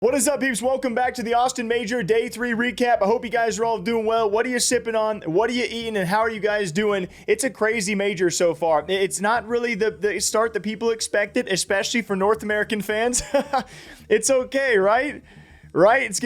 What is up, peeps? Welcome back to the Austin Major Day 3 recap. I hope you guys are all doing well. What are you sipping on? What are you eating? And how are you guys doing? It's a crazy major so far. It's not really the start that people expected, especially for North American fans. It's okay, right? Right? It's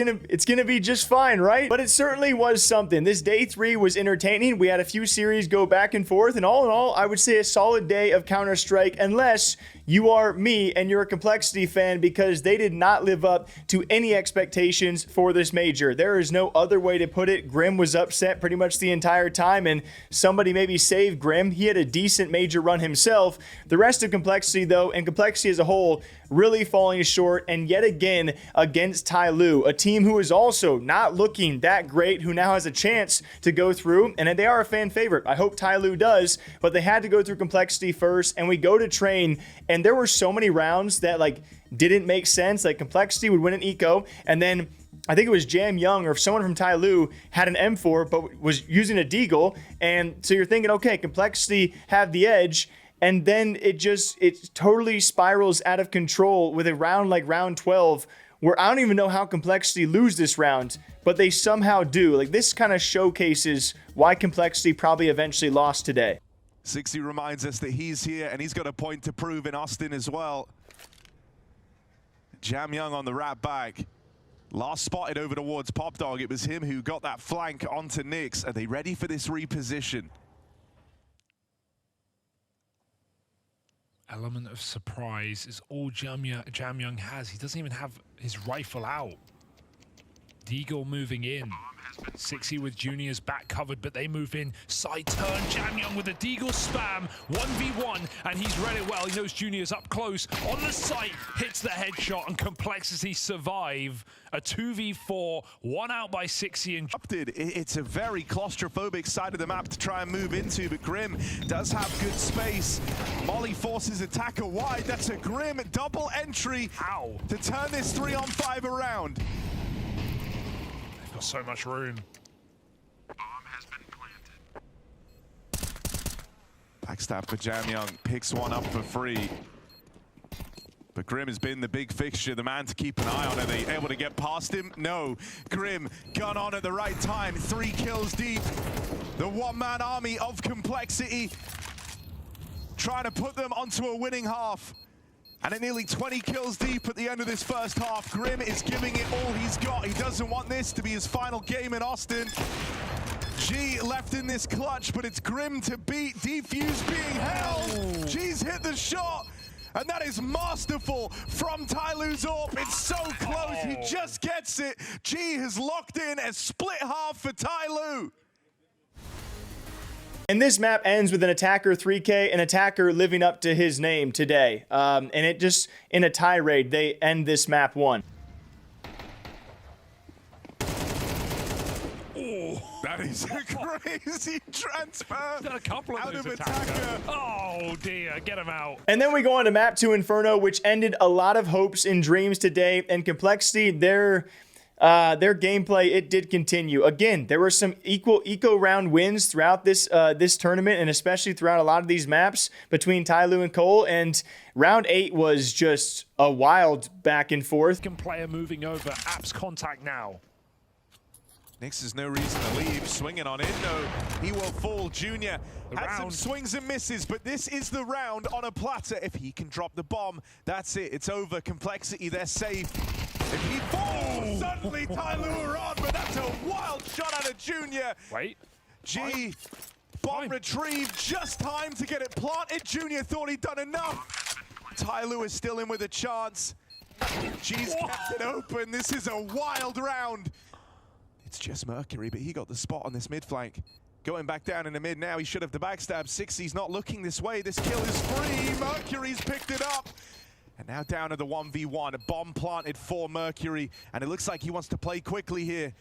gonna be just fine, right? But it certainly was something. This day 3 was entertaining. We had a few series go back and forth, and all in all, I would say a solid day of Counter-Strike, unless you are me and you're a Complexity fan, because they did not live up to any expectations for this major. There is no other way to put it. Grim was upset pretty much the entire time, and somebody maybe saved Grim. He had a decent major run himself. The rest of Complexity, though, and Complexity as a whole, really falling short, and yet again against TYLOO, a team who is also not looking that great, who now has a chance to go through, and they are a fan favorite. I hope TYLOO does, but they had to go through Complexity first, and we go to train, and there were so many rounds that didn't make sense. Like Complexity would win an eco, and then I think it was Jam Young or someone from TYLOO had an M4 but was using a deagle, and so you're thinking, okay, Complexity have the edge. And then it totally spirals out of control with a round like round 12, where I don't even know how Complexity lose this round, but they somehow do. Like, this kind of showcases why Complexity probably eventually lost today. Phzy reminds us that he's here and he's got a point to prove in Austin as well. Jam Young on the wrap back. Last spotted over towards Pop Dog. It was him who got that flank onto Nyx. Are they ready for this reposition? Element of surprise is all Jam Young has. He doesn't even have his rifle out. Deagle moving in. Phzy with Junior's back covered, but they move in. Side turn, Jam Young with a Deagle spam. 1v1, and he's read it well. He knows Junior's up close. On the site, hits the headshot, and Complexity survive. A 2v4, one out by Phzy and... It's a very claustrophobic side of the map to try and move into, but Grim does have good space. Molly forces attacker wide. That's a Grim double entry. Ow. To turn this 3-on-5 around. Got so much room. Bomb has been planted. Backstab for Jam Young, picks one up for free. But Grim has been the big fixture, the man to keep an eye on. Are they able to get past him? No. Grim, gun on at the right time, 3 kills deep. The one-man army of Complexity trying to put them onto a winning half. And at nearly 20 kills deep at the end of this first half, Grim is giving it all he's got. He doesn't want this to be his final game in Austin. G left in this clutch, but it's Grim to beat. Defuse being held. G's hit the shot, and that is masterful from TYLOO's AWP. It's so close, he just gets it. G has locked in a split half for TYLOO. And this map ends with an attacker 3K, an attacker living up to his name today. And it just, in a tirade, they end this map 1. That is a crazy transfer. Done a couple of out those of attacker. Oh dear, get him out. And then we go on to map 2 Inferno, which ended a lot of hopes and dreams today. And Complexity, their gameplay, it did continue. Again, there were some eco round wins throughout this this tournament, and especially throughout a lot of these maps between TYLOO and CoL. And round 8 was just a wild back and forth. Player moving over, Apps contact now. Nyx has no reason to leave, swinging on in, no, he will fall. Junior had some swings and misses, but this is the round on a platter. If he can drop the bomb, that's it, it's over. Complexity, they're safe. If he falls, suddenly TYLOO are on, but that's a wild shot out of Junior. Wait. G, bomb retrieved, just time to get it planted. Junior thought he'd done enough. TYLOO is still in with a chance. G's kept it open, this is a wild round. It's just Mercury, but he got the spot on this mid flank. Going back down in the mid now, he should have the backstab. Phzy's not looking this way, this kill is free. Mercury's picked it up. And now down to the 1v1, a bomb planted for Mercury, and it looks like he wants to play quickly here.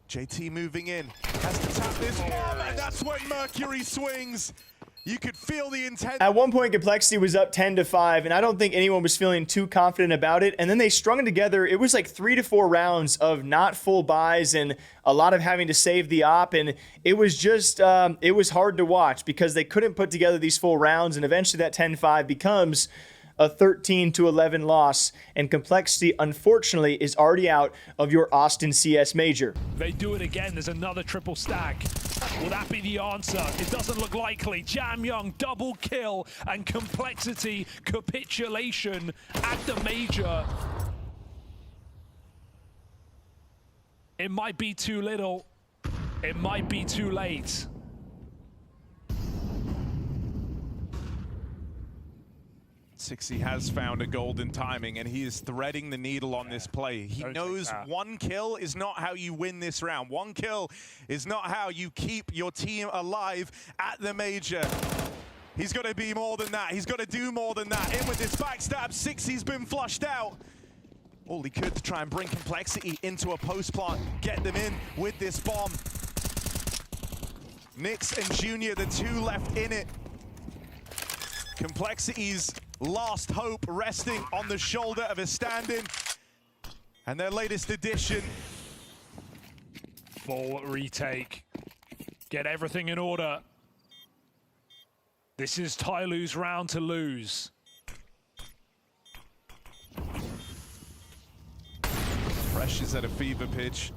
JT moving in, has to tap this bomb, and that's when Mercury swings. You could feel the intent. At one point, Complexity was up 10-5, and I don't think anyone was feeling too confident about it. And then they strung it together. It was like 3 to 4 rounds of not full buys and a lot of having to save the op. And it was just, it was hard to watch because they couldn't put together these full rounds. And eventually that 10-5 becomes a 13-11 loss, and Complexity, unfortunately, is already out of your Austin CS Major. They do it again. There's another triple stack. Will that be the answer? It doesn't look likely. Jamyoung double kill and Complexity capitulation at the Major. It might be too little. It might be too late. Phzy has found a golden timing, and he is threading the needle on this play. He knows one kill is not how you win this round. One kill is not how you keep your team alive at the Major. He's got to be more than that. He's got to do more than that. In with this backstab, Phzy's been flushed out. All he could to try and bring Complexity into a post plant, get them in with this bomb. Nix and Junior, the two left in it. Complexity's last hope resting on the shoulder of a stand-in. And their latest addition. Full retake. Get everything in order. This is TYLOO's round to lose. Fresh is at a fever pitch.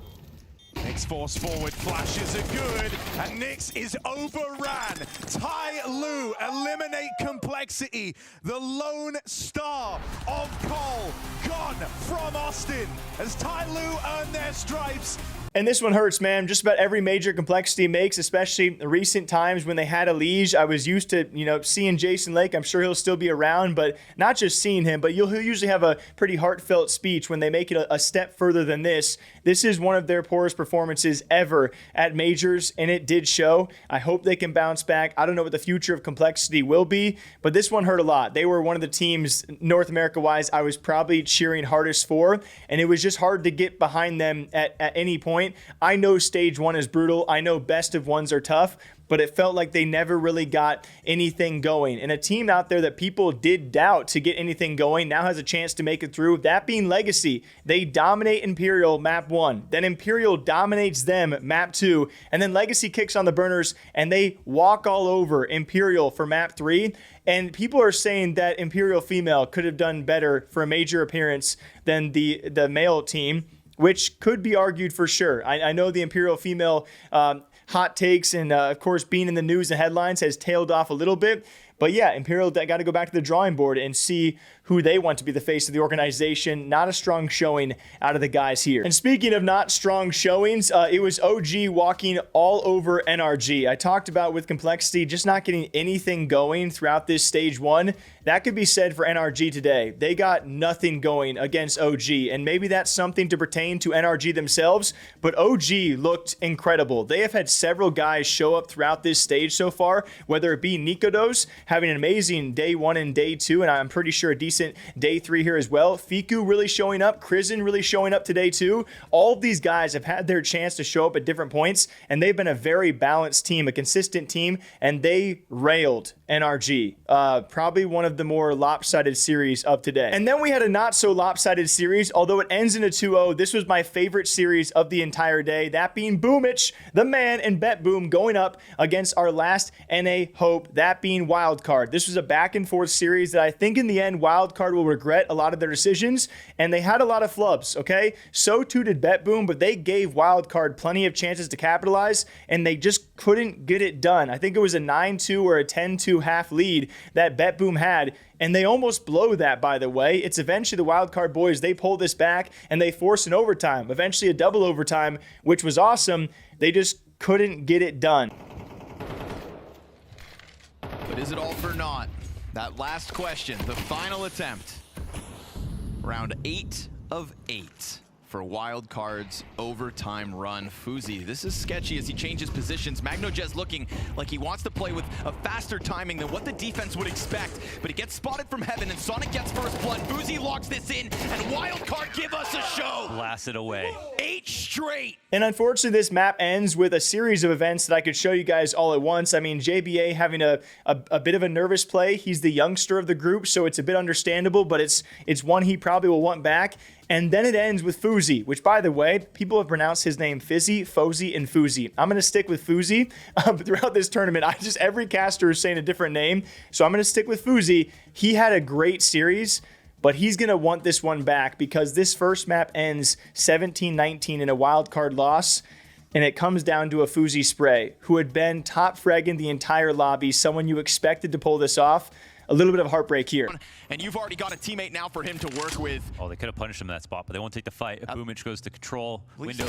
Nix force forward, flashes are good, and Nix is overran. TYLOO eliminate Complexity, the lone star of CoL, gone from Austin, as TYLOO earn their stripes. And this one hurts, man. Just about every major Complexity makes, especially recent times when they had a Liege. I was used to, seeing Jason Lake. I'm sure he'll still be around, but not just seeing him, but he'll usually have a pretty heartfelt speech when they make it a step further than this. This is one of their poorest performances ever at majors, and it did show. I hope they can bounce back. I don't know what the future of Complexity will be, but this one hurt a lot. They were one of the teams, North America-wise, I was probably cheering hardest for, and it was just hard to get behind them at any point. I know stage one is brutal. I know best of ones are tough, but it felt like they never really got anything going. And a team out there that people did doubt to get anything going now has a chance to make it through. That being Legacy. They dominate Imperial map 1. Then Imperial dominates them map 2. And then Legacy kicks on the burners and they walk all over Imperial for map 3. And people are saying that Imperial female could have done better for a major appearance than the male team, which could be argued for sure. I know the Imperial female hot takes and, of course, being in the news and headlines has tailed off a little bit. But yeah, Imperial got to go back to the drawing board and see who they want to be the face of the organization. Not a strong showing out of the guys here. And speaking of not strong showings, it was OG walking all over NRG. I talked about with Complexity just not getting anything going throughout this stage 1. That could be said for NRG today. They got nothing going against OG, and maybe that's something to pertain to NRG themselves, but OG looked incredible. They have had several guys show up throughout this stage so far, whether it be Nikodos having an amazing day 1 and day 2, and I'm pretty sure a decent day 3 here as well. Fiku really showing up, Krizen really showing up today too. All of these guys have had their chance to show up at different points, and they've been a very balanced team, a consistent team, and they railed NRG. Probably one of the more lopsided series of today. And then we had a not so lopsided series, although it ends in a 2-0. This was my favorite series of the entire day, that being Boomich, the man, and BetBoom going up against our last NA hope, that being Wildcard. This was a back and forth series that I think in the end Wildcard will regret a lot of their decisions, and they had a lot of flubs, okay? So too did BetBoom, but they gave Wildcard plenty of chances to capitalize, and they just couldn't get it done. I think it was a 9-2 or a 10-2 half lead that BetBoom had, and they almost blow that, by the way. It's eventually the Wildcard boys, they pull this back, and they force an overtime, eventually a double overtime, which was awesome. They just couldn't get it done. But is it all for naught? That last question, the final attempt. Round 8 of 8 for Wildcard's overtime run. Phzy, this is sketchy as he changes positions. MagnoJez looking like he wants to play with a faster timing than what the defense would expect, but he gets spotted from heaven and Sonic gets first blood. Phzy locks this in, and Wildcard give us a show. Blast it away. 8 straight. And unfortunately, this map ends with a series of events that I could show you guys all at once. I mean, JBA having a bit of a nervous play. He's the youngster of the group, so it's a bit understandable, but it's one he probably will want back. And then it ends with Phzy, which, by the way, people have pronounced his name Phzy, Phzy, and Phzy. I'm going to stick with Phzy throughout this tournament. Every caster is saying a different name, so I'm going to stick with Phzy. He had a great series, but he's going to want this one back because this first map ends 17-19 in a wild card loss, and it comes down to a Phzy spray, who had been top fragging the entire lobby, someone you expected to pull this off. A little bit of heartbreak here. And you've already got a teammate now for him to work with. Oh, they could have punished him in that spot, but they won't take the fight. Boomage goes to control. Window.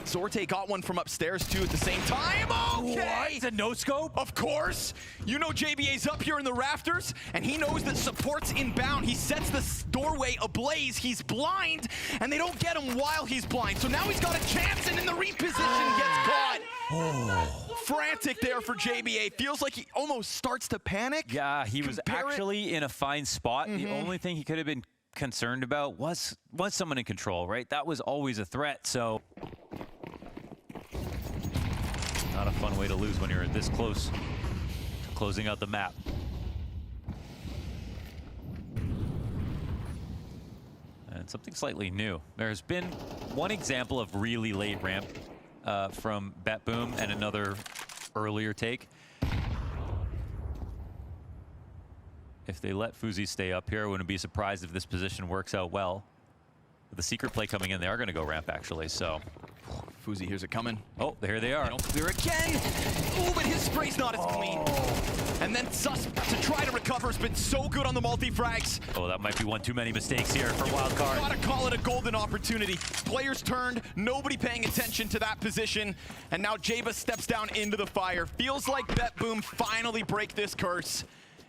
Zorte got one from upstairs too at the same time. Okay. It's a no-scope? Of course. You know JBA's up here in the rafters, and he knows that support's inbound. He sets the doorway ablaze. He's blind, and they don't get him while he's blind. So now he's got a chance, and in the reposition gets caught. Oh. Frantic there for JBA. Feels like he almost starts to panic. Yeah, he was actually in a fine spot. The only thing he could have been concerned about was someone in control, right? That was always a threat, so not a fun way to lose when you're this close to closing out the map. And something slightly new. There's been one example of really late ramp from BetBoom and another earlier take. If they let Phzy stay up here, I wouldn't be surprised if this position works out well. With the secret play coming in, they are going to go ramp actually, so. Phzy, here's it coming. Oh, here they are. They don't clear again. Oh, but his spray's not as clean. And then Sus to try to recover has been so good on the multi-frags. Oh, that might be one too many mistakes here for Wildcard. Gotta call it a golden opportunity. Players turned, nobody paying attention to that position. And now Jaba steps down into the fire. Feels like BetBoom finally break this curse.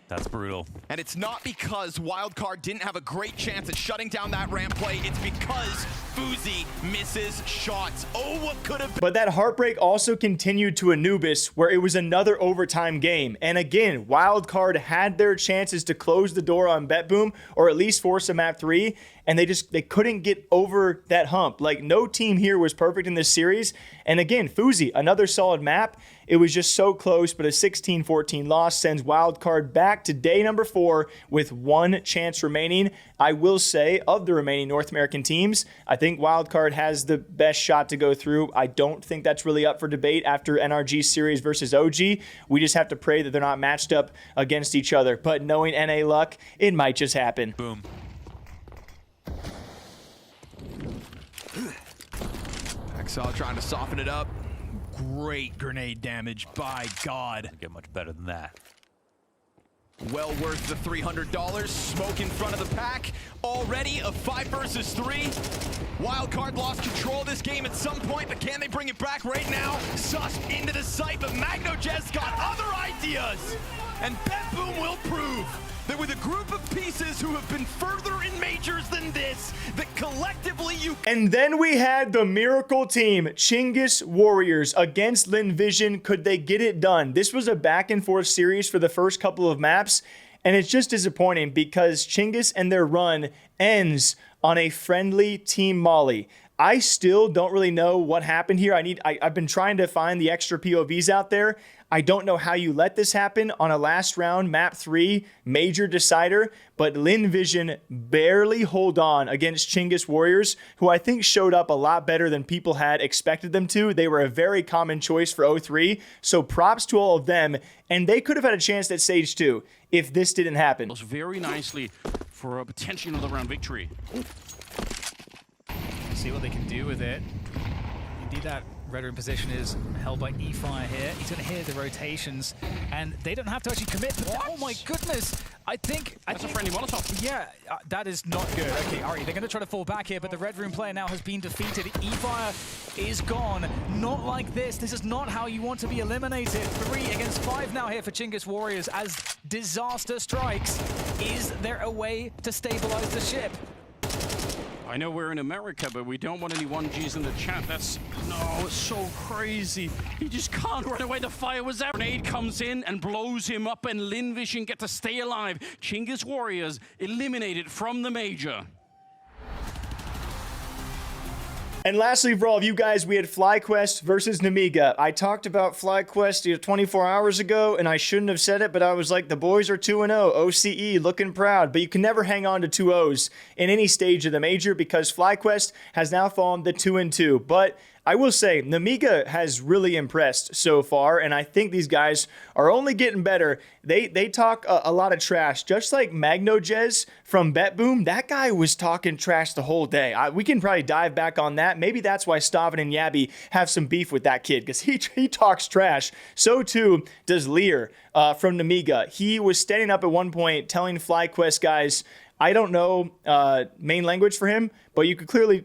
That's brutal. And it's not because Wildcard didn't have a great chance at shutting down that ramp play. It's because Phzy misses shots. Oh, what could have been. But that heartbreak also continued to Anubis, where it was another overtime game. And again, Wildcard had their chances to close the door on BetBoom, or at least force a map 3, and they couldn't get over that hump. Like, no team here was perfect in this series. And again, Phzy, another solid map. It was just so close, but a 16-14 loss sends Wildcard back to day number 4 with one chance remaining. I will say, of the remaining North American teams, I think Wildcard has the best shot to go through. I don't think that's really up for debate after NRG series versus OG. We just have to pray that they're not matched up against each other. But knowing NA luck, it might just happen. Boom. Exile trying to soften it up. Great grenade damage, by God. Doesn't get much better than that. Well worth the $300. Smoke in front of the pack. Already a 5 versus 3. Wildcard lost control of this game at some point, but can they bring it back right now? Sus into the site, but MagnoJez got other ideas. And BetBoom will prove that with a group of pieces who have been further in majors than this, that collectively you... And then we had the miracle team, Chinggis Warriors against Lynn Vision. Could they get it done? This was a back and forth series for the first couple of maps, and it's just disappointing because Chinggis and their run ends on a friendly team molly. I still don't really know what happened here. I've been trying to find the extra POVs out there. I don't know how you let this happen on a last round map 3 major decider, but Lynn Vision barely hold on against Chinggis Warriors, who I think showed up a lot better than people had expected them to. They were a very common choice for 0-3, so props to all of them, and they could have had a chance at Stage 2 if this didn't happen. Very nicely for a potentially another round victory. See what they can do with it. Indeed, that red room position is held by E-Fire here. He's going to hear the rotations, and they don't have to actually commit. But oh my goodness! I think That's a friendly Molotov. Yeah, that is not good. Okay, all right, they're going to try to fall back here, but the red room player now has been defeated. E-Fire is gone. Not like this. This is not how you want to be eliminated. 3 against 5 now here for Chinggis Warriors as disaster strikes. Is there a way to stabilize the ship? I know we're in America, but we don't want any 1Gs in the chat. No, it's so crazy. He just can't run away. The fire was there. Grenade comes in and blows him up, and Lynn Vision get to stay alive. Chinggis Warriors eliminated from the major. And lastly, for all of you guys, we had FlyQuest versus Nemiga. I talked about FlyQuest 24 hours ago, and I shouldn't have said it, but I was like, the boys are 2-0, OCE, looking proud. But you can never hang on to 2 O's in any stage of the major because FlyQuest has now fallen to 2-2. But I will say, Nemiga has really impressed so far, and I think these guys are only getting better. They talk a lot of trash, just like MagnoJez from BetBoom. That guy was talking trash the whole day. We can probably dive back on that. Maybe that's why Stavin and Yabby have some beef with that kid, because he talks trash. So too does Lear from Nemiga. He was standing up at one point telling FlyQuest guys, I don't know main language for him, but you could clearly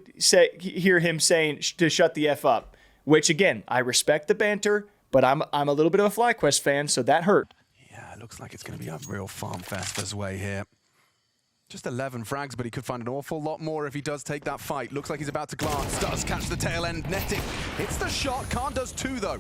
hear him saying to shut the F up, which again, I respect the banter, but I'm a little bit of a FlyQuest fan, so that hurt. Yeah, it looks like it's going to be a real farm fest this way here. Just 11 frags, but he could find an awful lot more if he does take that fight. Looks like he's about to glance, does catch the tail end, netting. Hits the shot, Khan does too though.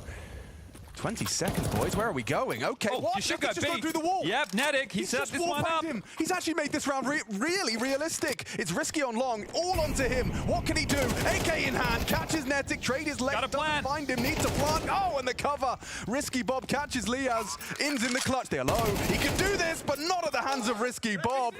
20 seconds, boys. Where are we going? Okay, oh, what? You should go He's just gone through the wall. Yep, Nedic, he set this one up. Him. He's actually made this round really realistic. It's risky on long, all onto him. What can he do? AK in hand, catches Nedic, trade his leg, doesn't find him, needs to plant. Oh, and the cover. Risky Bob catches Liaz, ins in the clutch. TYLOO, he can do this, but not at the hands of Risky Bob.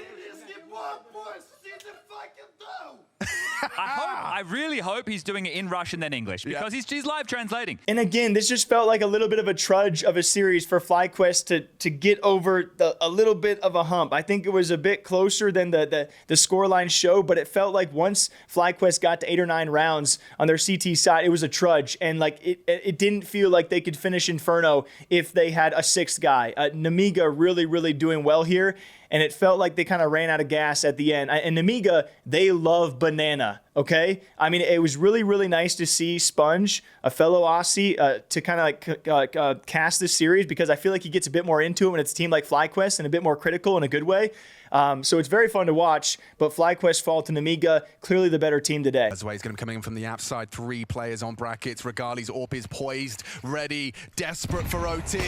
I really hope he's doing it in Russian then English, because he's live translating. And again, this just felt like a little bit of a trudge of a series for FlyQuest to get over a little bit of a hump. I think it was a bit closer than the scoreline show, but it felt like once FlyQuest got to 8 or 9 rounds on their CT side, it was a trudge. And like it didn't feel like they could finish Inferno if they had a 6th guy. Nemiga really doing well here. And it felt like they kind of ran out of gas at the end. And Nemiga, they love banana, okay? I mean, it was really nice to see Sponge, a fellow Aussie, to kind of like cast this series, because I feel like he gets a bit more into it when it's a team like FlyQuest and a bit more critical in a good way. So it's very fun to watch, but FlyQuest fall to Nemiga, clearly the better team today. As well, he's going to be coming in from the outside. 3 players on brackets. Regali's AWP is poised, ready, desperate for OT.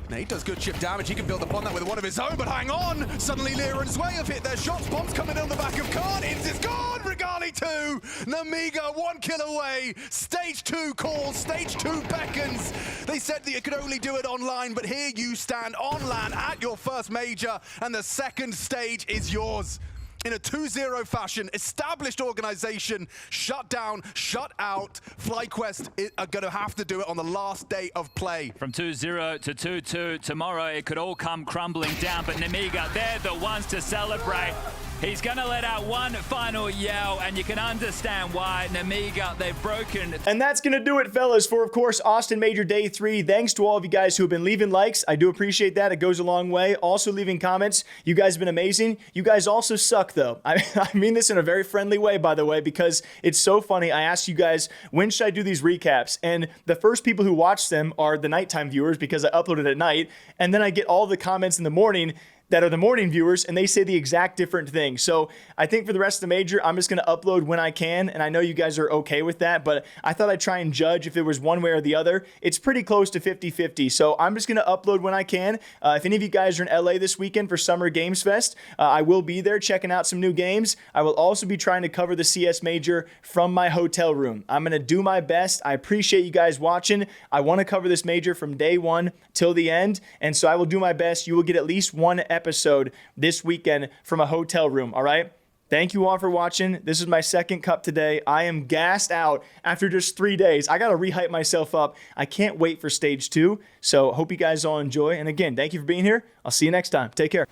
Nate does good chip damage. He can build upon that with one of his own, but hang on! Suddenly Lear and Sway have hit their shots. Bombs coming in on the back of Khan. Ins is gone! Regali 2! Nemiga 1 kill away. Stage 2 calls. Stage 2 beckons. They said that you could only do it online, but here you stand on LAN at your first major, and the second stage is yours. In a 2-0 fashion, established organization, shut down, shut out. FlyQuest are going to have to do it on the last day of play. From 2-0 to 2-2 tomorrow, it could all come crumbling down, but Nemiga, they're the ones to celebrate. He's going to let out one final yell, and you can understand why. Nemiga, they've broken. And that's going to do it, fellas, for, of course, Austin Major Day 3. Thanks to all of you guys who have been leaving likes. I do appreciate that. It goes a long way. Also leaving comments. You guys have been amazing. You guys also suck, though. I mean this in a very friendly way, by the way, because it's so funny. I asked you guys, when should I do these recaps? And the first people who watch them are the nighttime viewers, because I upload it at night. And then I get all the comments in the morning that are the morning viewers, and they say the exact different thing. So I think for the rest of the major, I'm just going to upload when I can, and I know you guys are okay with that, but I thought I'd try and judge if it was one way or the other. It's pretty close to 50-50, so I'm just going to upload when I can. If any of you guys are in LA this weekend for Summer Games Fest, I will be there checking out some new games. I will also be trying to cover the CS Major from my hotel room. I'm going to do my best. I appreciate you guys watching. I want to cover this major from day one till the end, and so I will do my best. You will get at least one episode this weekend from a hotel room, all right? Thank you all for watching. This is my second cup today. I am gassed out after just 3 days. I got to rehype myself up. I can't wait for stage 2. So hope you guys all enjoy. And again, thank you for being here. I'll see you next time. Take care.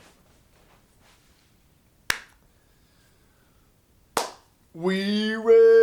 We ready.